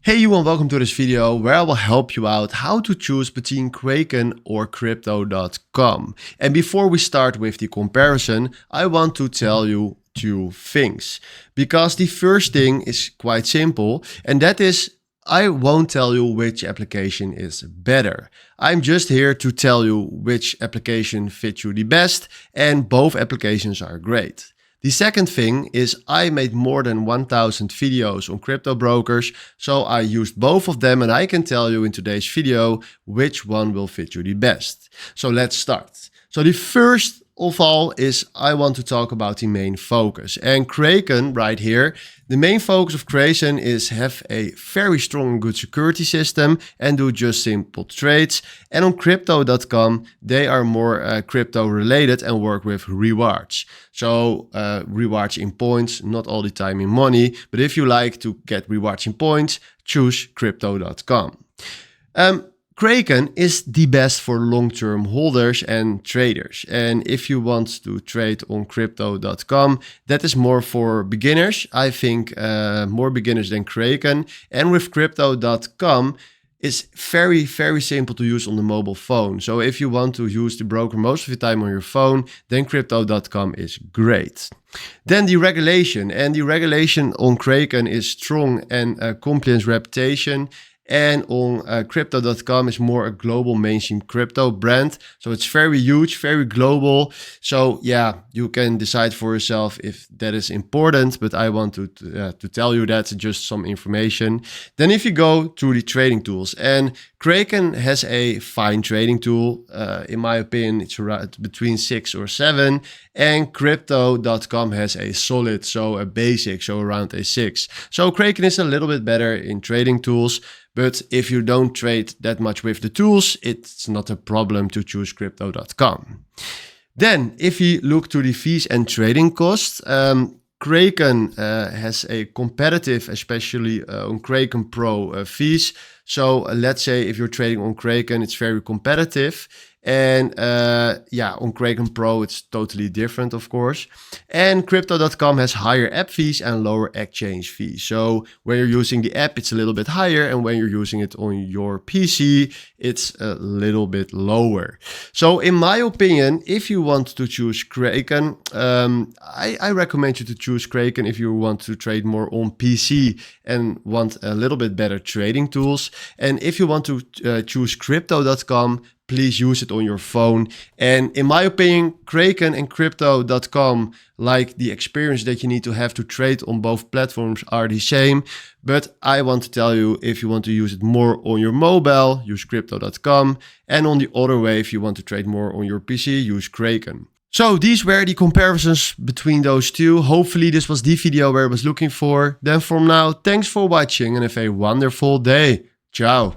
Hey you and welcome to this video where I will help you out how to choose between Kraken or crypto.com. And before we start with the comparison, I want to tell you two things. Because the first thing is quite simple, and that is I won't tell you which application is better. I'm just here to tell you which application fits you the best, and both applications are great. The second thing is I made more than 1000 videos on crypto brokers, so I used both of them and I can tell you in today's video which one will fit you the best. So let's start. So the first of all is I want to talk about the main focus. And Kraken right here, the main focus of Kraken is have a very strong and good security system and do just simple trades. And on crypto.com, they are more crypto related and work with rewards. So rewards in points, not all the time in money. But if you like to get rewards in points, choose crypto.com. Kraken is the best for long-term holders and traders. And if you want to trade on crypto.com, that is more for beginners. I think more beginners than Kraken. And with crypto.com, it's very simple to use on the mobile phone. So if you want to use the broker most of the time on your phone, then crypto.com is great. Then the regulation. And the regulation on Kraken is strong and compliance reputation. And on crypto.com is more a global mainstream crypto brand. So it's very huge, very global. So yeah, you can decide for yourself if that is important, but I want to tell you that's just some information. Then if you go to the trading tools, and Kraken has a fine trading tool. In my opinion, it's around between 6 or 7. And crypto.com has a solid, so a basic, so around a 6. So Kraken is a little bit better in trading tools. But if you don't trade that much with the tools, it's not a problem to choose crypto.com. Then if you look to the fees and trading costs, Kraken has a competitive, especially on Kraken Pro fees. So let's say if you're trading on Kraken, it's very competitive. And yeah, on Kraken Pro, it's totally different, of course. And crypto.com has higher app fees and lower exchange fees. So when you're using the app, it's a little bit higher. And when you're using it on your PC, it's a little bit lower. So in my opinion, if you want to choose Kraken, I recommend you to choose Kraken if you want to trade more on PC and want a little bit better trading tools. And if you want to choose crypto.com, please use it on your phone. And in my opinion, Kraken and crypto.com, like the experience that you need to have to trade on both platforms, are the same. But I want to tell you, if you want to use it more on your mobile, use crypto.com. And on the other way, if you want to trade more on your PC, use Kraken. So these were the comparisons between those two. Hopefully this was the video where I was looking for. Then from now, thanks for watching and have a wonderful day. Ciao.